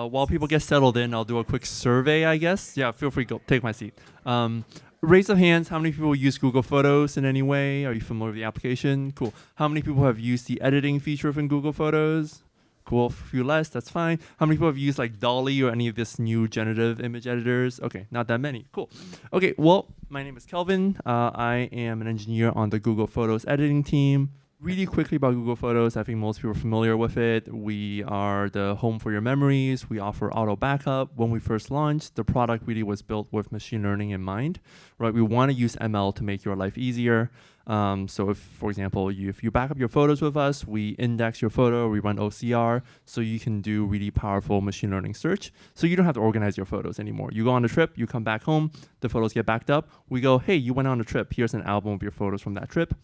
While people get settled in, I'll do a quick survey, I guess. Yeah, feel free to go take my seat. Raise of hands, how many people use Google Photos in any way? Are you familiar with the application? Cool. How many people have used the editing feature within Google Photos? Cool, a few less, that's fine. How many people have used like Dolly or any of this new generative image editors? Okay, not that many, cool. Okay, well, my name is Kelvin. I am an engineer on the Google Photos editing team. Really quickly about Google Photos, I think most people are familiar with it. We are the home for your memories. We offer auto backup. When we first launched, the product really was built with machine learning in mind, right? We want to use ML to make your life easier. So if, for example, if you back up your photos with us, we index your photo, we run OCR, so you can do really powerful machine learning search. So you don't have to organize your photos anymore. You go on a trip, you come back home, the photos get backed up. We go, hey, you went on a trip. Here's an album of your photos from that trip.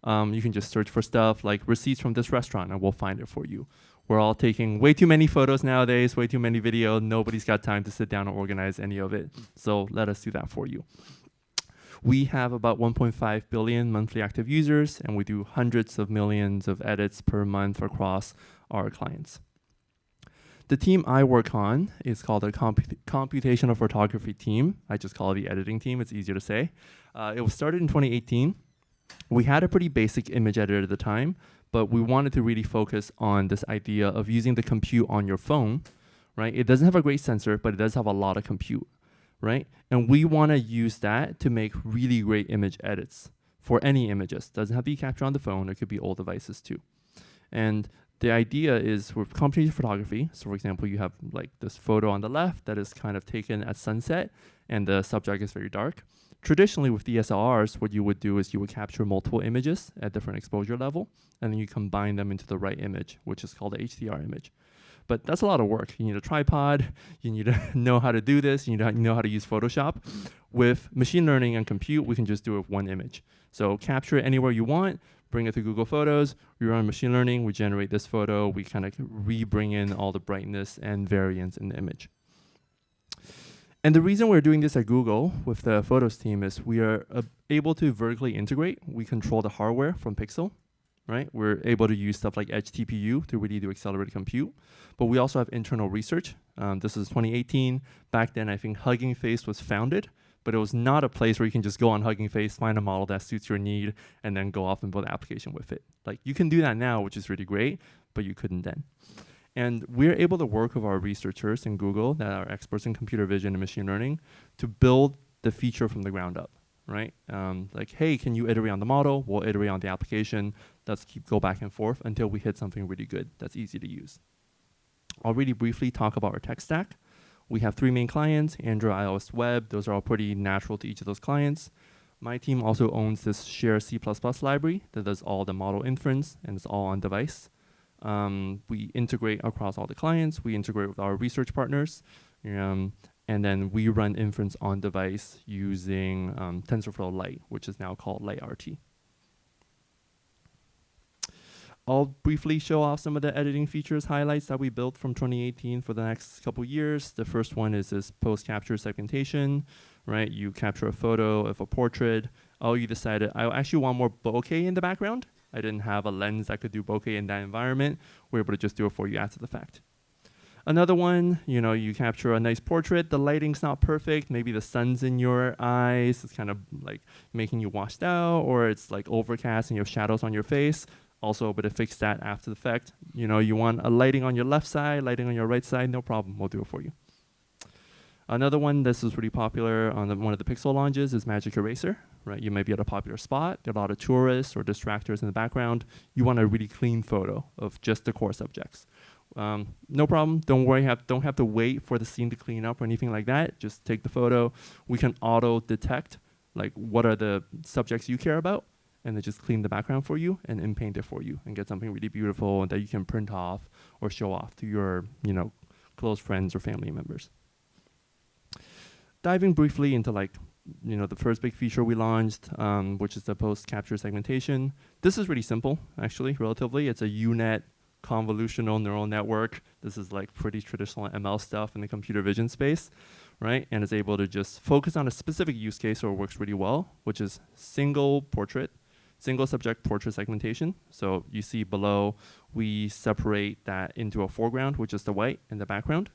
You can just search for stuff like receipts from this restaurant and we'll find it for you. We're all taking way too many photos nowadays, way too many video. Nobody's got time to sit down and organize any of it. So let us do that for you. We have about 1.5 billion monthly active users, and we do hundreds of millions of edits per month across our clients. The team I work on is called a computational photography team. I just call it the editing team. It's easier to say. It was started in 2018. We had a pretty basic image editor at the time, but we wanted to really focus on this idea of using the compute on your phone, right? It doesn't have a great sensor, but it does have a lot of compute, right? And we want to use that to make really great image edits for any images. Doesn't have to be captured on the phone. It could be old devices too. And the idea is with computational photography, so for example, you have like this photo on the left that is kind of taken at sunset and the subject is very dark. Traditionally with DSLRs, what you would do is you would capture multiple images at different exposure level, and then you combine them into the right image, which is called the HDR image. But that's a lot of work. You need a tripod, you need to know how to do this, you need to know how to use Photoshop. With machine learning and compute, we can just do it with one image. So capture it anywhere you want, bring it to Google Photos, we run machine learning, we generate this photo, we kind of re-bring in all the brightness and variance in the image. And the reason we're doing this at Google with the Photos team is we are able to vertically integrate. We control the hardware from Pixel, right? We're able to use stuff like Edge TPU to really do accelerated compute. But we also have internal research. This is 2018. Back then, I think Hugging Face was founded, but it was not a place where you can just go on Hugging Face, find a model that suits your need, and then go off and build an application with it. Like you can do that now, which is really great, but you couldn't then. And we're able to work with our researchers in Google that are experts in computer vision and machine learning to build the feature from the ground up, right? Like, hey, can you iterate on the model? We'll iterate on the application. Let's go back and forth until we hit something really good that's easy to use. I'll really briefly talk about our tech stack. We have 3 main clients, Android, iOS, web. Those are all pretty natural to each of those clients. My team also owns this shared C++ library that does all the model inference, and it's all on device. We integrate across all the clients. We integrate with our research partners. And then we run inference on device using TensorFlow Lite, which is now called LiteRT. I'll briefly show off some of the editing features highlights that we built from 2018 for the next couple years. The first one is this post-capture segmentation, right? You capture a photo of a portrait. Oh, you decided, I actually want more bokeh in the background. I didn't have a lens that could do bokeh in that environment. We're able to just do it for you after the fact. Another one, you capture a nice portrait. The lighting's not perfect. Maybe the sun's in your eyes. It's kind of like making you washed out, or it's like overcast and you have shadows on your face. Also able to fix that after the fact. You want a lighting on your left side, lighting on your right side, no problem. We'll do it for you. Another one, this is really popular on one of the Pixel launches, is Magic Eraser, right? You might be at a popular spot. There are a lot of tourists or distractors in the background. You want a really clean photo of just the core subjects. No problem. Don't worry. Don't have to wait for the scene to clean up or anything like that. Just take the photo. We can auto detect like what are the subjects you care about, and then just clean the background for you and in-paint it for you and get something really beautiful that you can print off or show off to your close friends or family members. Diving briefly into the first big feature we launched, which is the post-capture segmentation. This is really simple, actually, relatively. It's a UNet convolutional neural network. This is like pretty traditional ML stuff in the computer vision space, right? And it's able to just focus on a specific use case, so it works really well, which is single subject portrait segmentation. So you see below, we separate that into a foreground, which is the white, and the background.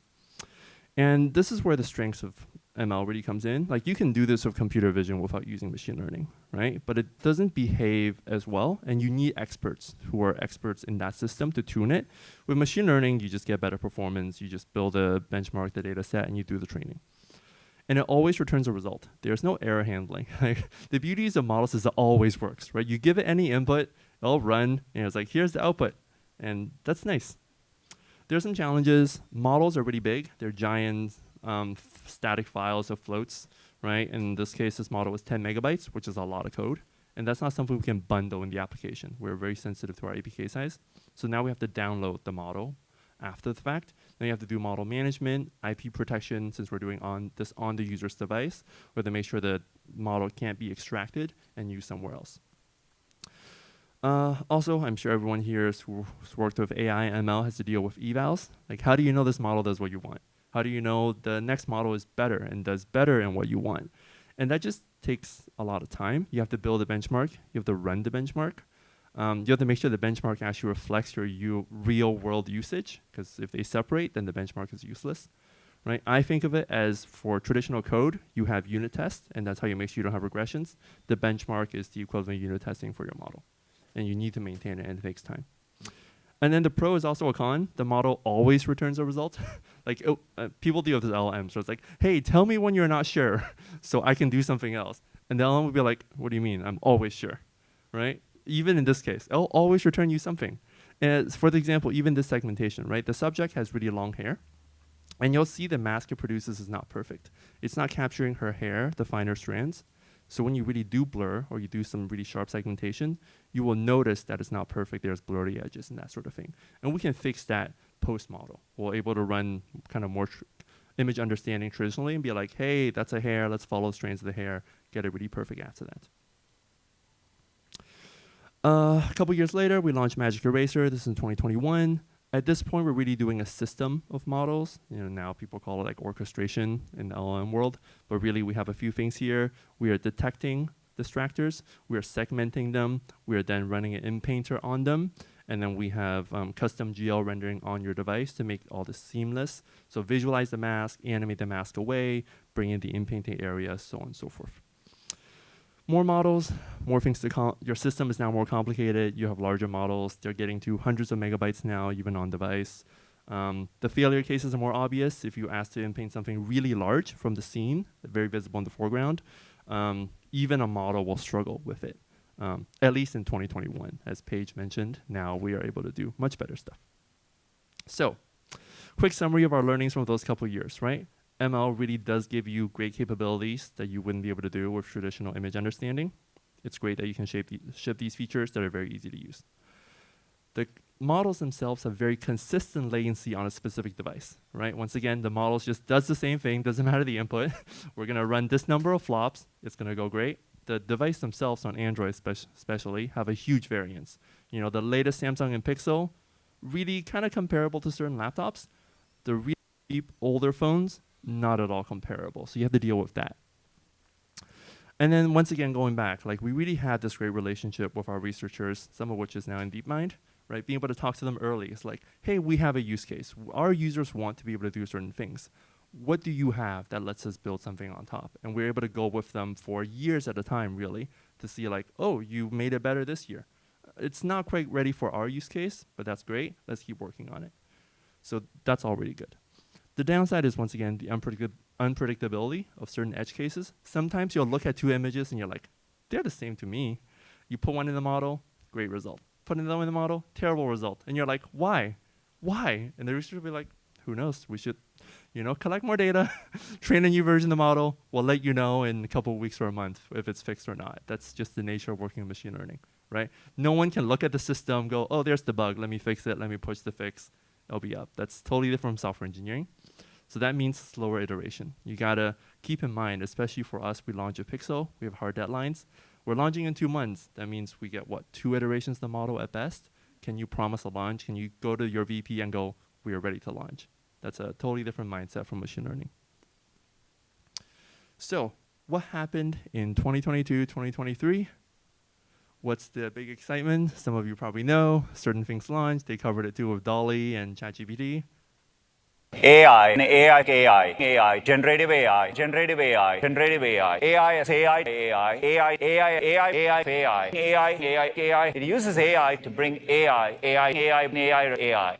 And this is where the strengths of ML really comes in. Like you can do this with computer vision without using machine learning, right? But it doesn't behave as well, and you need experts who are experts in that system to tune it. With machine learning, you just get better performance. You just build a benchmark, the data set, and you do the training. And it always returns a result. There's no error handling. Like the beauty of models is it always works, right? You give it any input, it'll run, and it's like, here's the output. And that's nice. There's some challenges. Models are really big. They're giant static files of floats, right? In this case, this model was 10 megabytes, which is a lot of code. And that's not something we can bundle in the application. We're very sensitive to our APK size. So now we have to download the model after the fact. Then you have to do model management, IP protection, since we're doing this on the user's device, where they make sure the model can't be extracted and used somewhere else. Also, I'm sure everyone here who's worked with AI and ML has to deal with evals. Like, how do you know this model does what you want? How do you know the next model is better and does better in what you want? And that just takes a lot of time. You have to build a benchmark. You have to run the benchmark. You have to make sure the benchmark actually reflects your real world usage, because if they separate, then the benchmark is useless, right? I think of it as for traditional code, you have unit tests, and that's how you make sure you don't have regressions. The benchmark is the equivalent of unit testing for your model, and you need to maintain it, and it takes time. And then the pro is also a con. The model always returns a result. Like people deal with this LLM, so it's like, hey, tell me when you're not sure, so I can do something else. And the LLM will be like, what do you mean? I'm always sure, right? Even in this case, it'll always return you something. For the example, even this segmentation, right? The subject has really long hair, and you'll see the mask it produces is not perfect. It's not capturing her hair, the finer strands. So when you really do blur, or you do some really sharp segmentation, you will notice that it's not perfect. There's blurry edges and that sort of thing. And we can fix that post-model. We're able to run kind of more image understanding traditionally and be like, hey, that's a hair. Let's follow the strands of the hair. Get it really perfect after that. A couple years later, we launched Magic Eraser. This is in 2021. At this point, we're really doing a system of models. Now people call it like orchestration in the LLM world, but really we have a few things here. We are detecting distractors. We are segmenting them. We are then running an in-painter on them. And then we have custom GL rendering on your device to make all this seamless. So visualize the mask, animate the mask away, bring in the in-painting area, so on and so forth. More models, more things to your system is now more complicated. You have larger models. They're getting to hundreds of megabytes now, even on device. The failure cases are more obvious. If you ask to in-paint something really large from the scene, very visible in the foreground, even a model will struggle with it, at least in 2021. As Paige mentioned, now we are able to do much better stuff. So, quick summary of our learnings from those couple years, right? ML really does give you great capabilities that you wouldn't be able to do with traditional image understanding. It's great that you can ship these features that are very easy to use. The models themselves have very consistent latency on a specific device, right? Once again, the models just does the same thing, doesn't matter the input. We're gonna run this number of flops, it's gonna go great. The device themselves on Android especially have a huge variance. The latest Samsung and Pixel, really kind of comparable to certain laptops. The really cheap older phones, not at all comparable. So you have to deal with that. And then once again, going back, like we really had this great relationship with our researchers, some of which is now in DeepMind, right? Being able to talk to them early. It's like, hey, we have a use case. Our users want to be able to do certain things. What do you have that lets us build something on top? And we're able to go with them for years at a time, really, to see like, oh, you made it better this year. It's not quite ready for our use case, but that's great. Let's keep working on it. So that's all really good. The downside is, once again, the unpredictability of certain edge cases. Sometimes you'll look at two images and you're like, they're the same to me. You put one in the model, great result. Put another one in the model, terrible result. And you're like, why? Why? And the researcher will be like, who knows? We should, collect more data, train a new version of the model. We'll let you know in a couple of weeks or a month if it's fixed or not. That's just the nature of working in machine learning, right? No one can look at the system, go, oh, there's the bug. Let me fix it. Let me push the fix. It'll be up. That's totally different from software engineering. So that means slower iteration. You gotta keep in mind, especially for us, we launch a Pixel, we have hard deadlines. We're launching in 2 months. That means we get, 2 iterations of the model at best? Can you promise a launch? Can you go to your VP and go, we are ready to launch? That's a totally different mindset from machine learning. So what happened in 2022, 2023? What's the big excitement? Some of you probably know, certain things launched. They covered it too with DALL-E and ChatGPT. AI, generative AI, generative AI, generative AI, AI as AI, AI, AI, AI, AI, AI, AI, AI, AI, AI. It uses AI to bring AI, AI, AI, AI,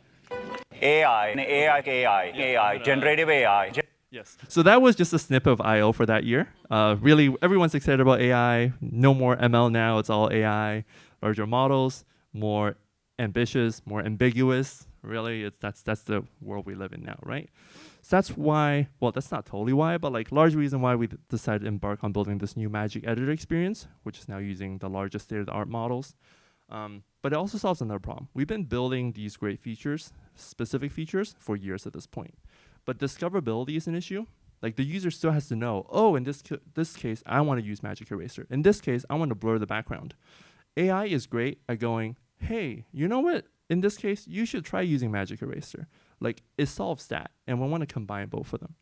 AI, AI, generative AI. Yes. So that was just a snippet of I/O for that year. Really, everyone's excited about AI. No more ML now. It's all AI. Larger models, more ambitious, more ambiguous. Really, that's the world we live in now, right? So that's why. Well, that's not totally why, but like large reason why we decided to embark on building this new Magic Editor experience, which is now using the largest state-of-the-art models. But it also solves another problem. We've been building these great features, specific features, for years at this point. But discoverability is an issue. Like the user still has to know, oh, in this case, I want to use Magic Eraser. In this case, I want to blur the background. AI is great at going, hey, you know what? In this case, you should try using Magic Eraser. Like it solves that, and we want to combine both of them.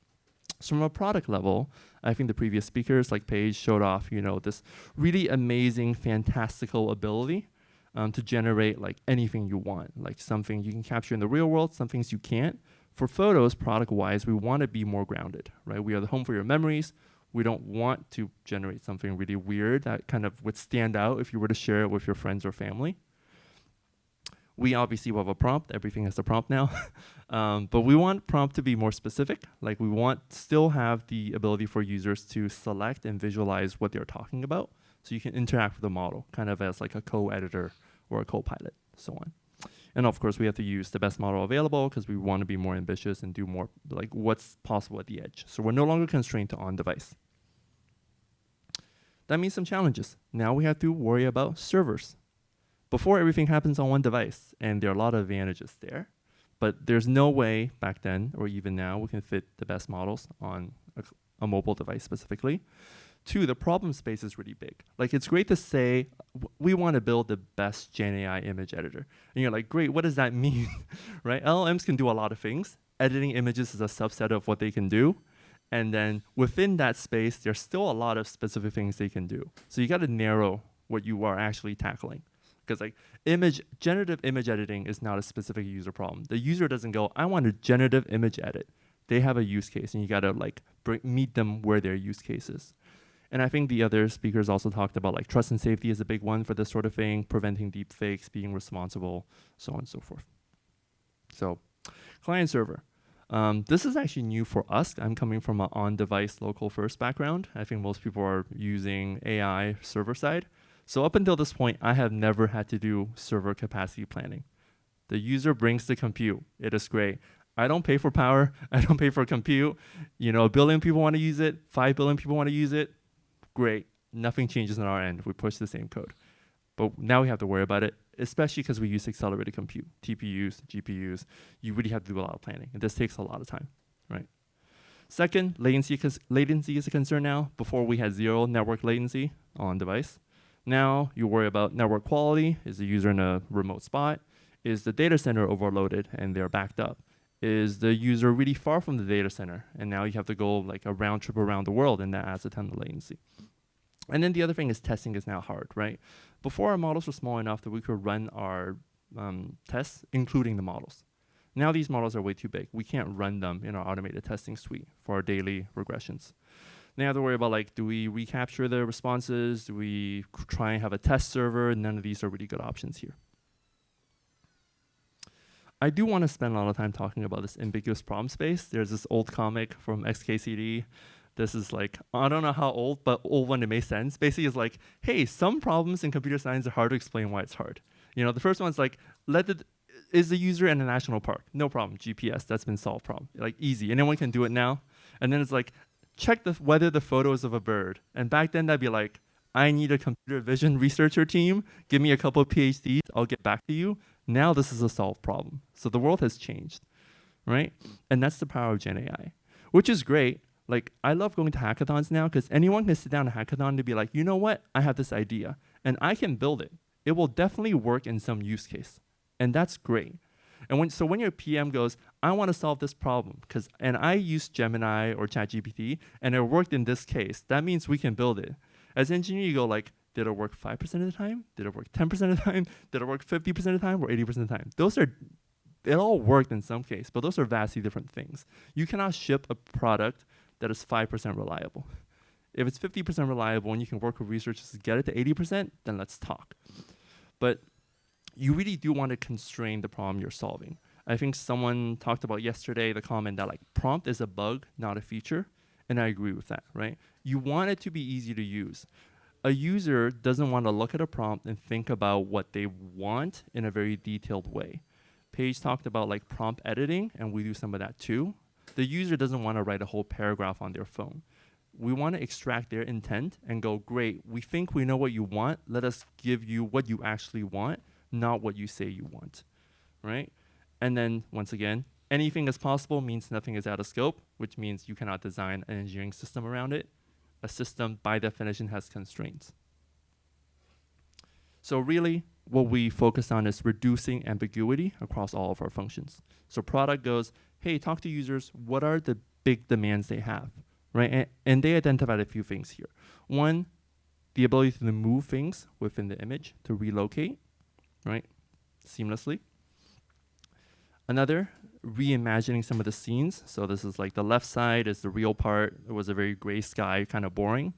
So from a product level, I think the previous speakers like Paige showed off, this really amazing, fantastical ability to generate like anything you want, like something you can capture in the real world, some things you can't. For photos, product-wise, we want to be more grounded, right? We are the home for your memories. We don't want to generate something really weird that kind of would stand out if you were to share it with your friends or family. We obviously will have a prompt. Everything has a prompt now. But we want prompt to be more specific. Like we want still have the ability for users to select and visualize what they're talking about. So you can interact with the model kind of as like a co-editor or a co-pilot, so on. And of course, we have to use the best model available because we want to be more ambitious and do more like what's possible at the edge. So we're no longer constrained to on-device. That means some challenges. Now we have to worry about servers. Before, everything happens on one device, and there are a lot of advantages there. But there's no way back then, or even now, we can fit the best models on a mobile device specifically. Two, the problem space is really big. Like it's great to say, we want to build the best GenAI image editor. And you're like, great, what does that mean? Right? LLMs can do a lot of things. Editing images is a subset of what they can do. And then within that space, there's still a lot of specific things they can do. So you got to narrow what you are actually tackling. Because like generative image editing is not a specific user problem. The user doesn't go, I want a generative image edit. They have a use case, and you got to like meet them where their use case is. And I think the other speakers also talked about like trust and safety is a big one for this sort of thing, preventing deep fakes, being responsible, so on and so forth. So client server. This is actually new for us. I'm coming from an on-device local first background. I think most people are using AI server side. So up until this point, I have never had to do server capacity planning. The user brings the compute. It is great. I don't pay for power. I don't pay for compute. 1 billion people want to use it. 5 billion people want to use it. Great. Nothing changes on our end. We push the same code. But now we have to worry about it, especially because we use accelerated compute, TPUs, GPUs. You really have to do a lot of planning. And this takes a lot of time, right? Second, latency is a concern now. Before, we had 0 network latency on device. Now you worry about network quality. Is the user in a remote spot? Is the data center overloaded and they're backed up? Is the user really far from the data center? And now you have to go like a round trip around the world, and that adds a ton of latency. And then the other thing is testing is now hard, right? Before, our models were small enough that we could run our tests, including the models. Now these models are way too big. We can't run them in our automated testing suite for our daily regressions. Now you have to worry about like, do we recapture the responses? Do we try and have a test server? None of these are really good options here. I do want to spend a lot of time talking about this ambiguous problem space. There's this old comic from XKCD. This is like, I don't know how old, but old when it makes sense. Basically, it's like, hey, some problems in computer science are hard to explain why it's hard. The first one's like, is the user in a national park? No problem, GPS, that's been solved problem. Like easy, anyone can do it now. And then it's like, check whether the photo is of a bird. And back then that'd be like, I need a computer vision researcher team. Give me a couple of PhDs, I'll get back to you. Now this is a solved problem. So the world has changed, right? And that's the power of GenAI, which is great. Like, I love going to hackathons now because anyone can sit down at a hackathon to be like, you know what? I have this idea and I can build it. It will definitely work in some use case. And that's great. And when your PM goes, I want to solve this problem and I use Gemini or ChatGPT and it worked in this case, that means we can build it. As an engineer, you go like, did it work 5% of the time? Did it work 10% of the time? Did it work 50% of the time or 80% of the time? Those are it all worked in some case, but those are vastly different things. You cannot ship a product that is 5% reliable. If it's 50% reliable and you can work with researchers to get it to 80%, then let's talk. But you really do want to constrain the problem you're solving. I think someone talked about yesterday the comment that like prompt is a bug, not a feature. And I agree with that, right? You want it to be easy to use. A user doesn't want to look at a prompt and think about what they want in a very detailed way. Paige talked about like prompt editing, and we do some of that too. The user doesn't want to write a whole paragraph on their phone. We want to extract their intent and go, great, we think we know what you want. Let us give you what you actually want, not what you say you want, right? And then, once again, anything is possible means nothing is out of scope, which means you cannot design an engineering system around it. A system, by definition, has constraints. So really, what we focus on is reducing ambiguity across all of our functions. So product goes, hey, talk to users, what are the big demands they have? Right, and they identified a few things here. One, the ability to move things within the image, to relocate, right, seamlessly. Another, reimagining some of the scenes. So this is like the left side is the real part. It was a very gray sky, kind of boring.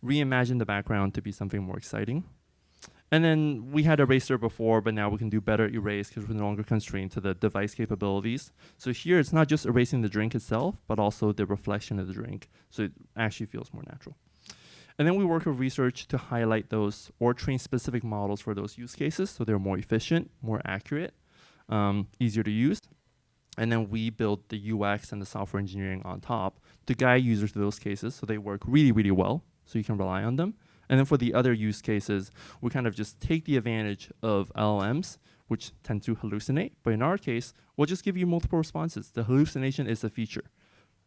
Reimagine the background to be something more exciting. And then we had eraser before, but now we can do better erase because we're no longer constrained to the device capabilities. So here it's not just erasing the drink itself, but also the reflection of the drink. So it actually feels more natural. And then we work with research to highlight those or train specific models for those use cases so they're more efficient, more accurate, easier to use. And then we build the UX and the software engineering on top to guide users to those cases so they work really, really well so you can rely on them. And then for the other use cases, we kind of just take the advantage of LLMs, which tend to hallucinate. But in our case, we'll just give you multiple responses. The hallucination is a feature.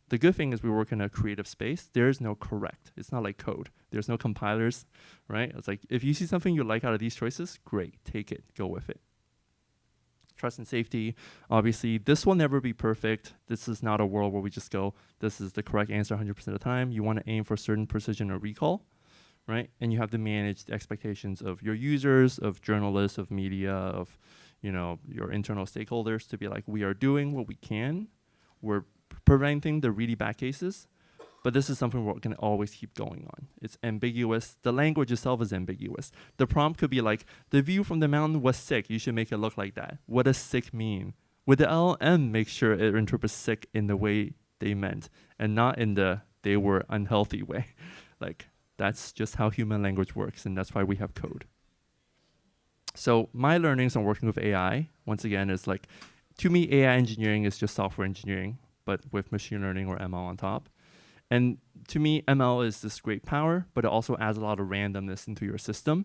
The good thing is we work in a creative space. There's no correct. It's not like code. There's no compilers, right? It's like, if you see something you like out of these choices, great, take it, go with it. Trust and safety, obviously, this will never be perfect. This is not a world where we just go, this is the correct answer 100% of the time. You want to aim for certain precision or recall. Right? And you have to manage the expectations of your users, of journalists, of media, of your internal stakeholders to be like, we are doing what we can. We're preventing the really bad cases, but this is something we're going to always keep going on. It's ambiguous. The language itself is ambiguous. The prompt could be like, the view from the mountain was sick. You should make it look like that. What does sick mean? Would the LLM make sure it interprets sick in the way they meant and not in the they were unhealthy way? Like, that's just how human language works, and that's why we have code. So my learnings on working with AI, once again, is like, to me, AI engineering is just software engineering, but with machine learning or ML on top. And to me, ML is this great power, but it also adds a lot of randomness into your system.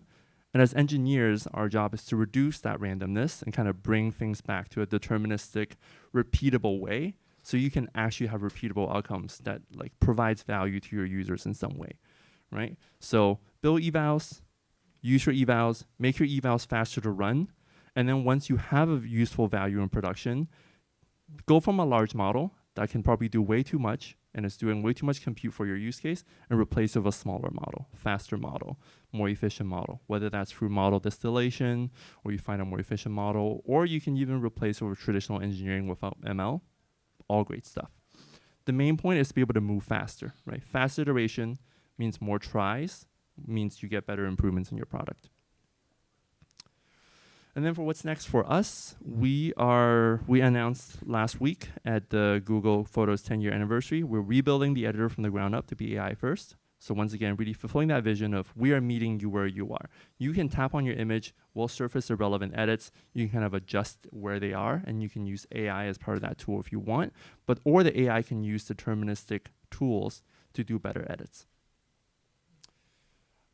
And as engineers, our job is to reduce that randomness and kind of bring things back to a deterministic, repeatable way, so you can actually have repeatable outcomes that like provides value to your users in some way. Right? So build evals, use your evals, make your evals faster to run, and then once you have a useful value in production, go from a large model that can probably do way too much and is doing way too much compute for your use case and replace it with a smaller model, faster model, more efficient model, whether that's through model distillation or you find a more efficient model, or you can even replace it with traditional engineering without ML, all great stuff. The main point is to be able to move faster, right? Fast iteration means more tries, means you get better improvements in your product. And then for what's next for us, we announced last week at the Google Photos 10-year anniversary, we're rebuilding the editor from the ground up to be AI first. So once again, really fulfilling that vision of we are meeting you where you are. You can tap on your image, we'll surface the relevant edits, you can kind of adjust where they are, and you can use AI as part of that tool if you want, or the AI can use deterministic tools to do better edits.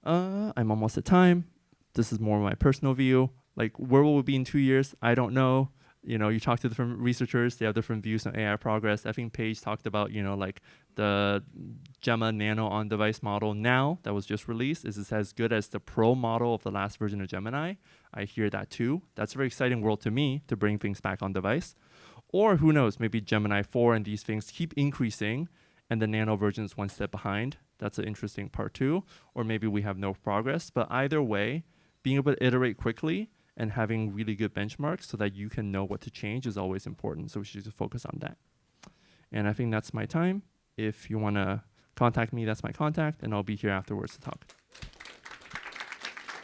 I'm almost at time. This is more my personal view. Like, where will we be in 2 years? I don't know. You talk to different researchers, they have different views on AI progress. I think Paige talked about, like the Gemma Nano on-device model now that was just released is as good as the Pro model of the last version of Gemini. I hear that too. That's a very exciting world to me to bring things back on device. Or who knows, maybe Gemini 4 and these things keep increasing and the Nano version is one step behind. That's an interesting part too. Or maybe we have no progress. But either way, being able to iterate quickly and having really good benchmarks so that you can know what to change is always important. So we should just focus on that. And I think that's my time. If you want to contact me, that's my contact, and I'll be here afterwards to talk.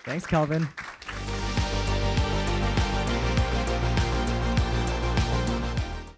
Thanks, Kelvin.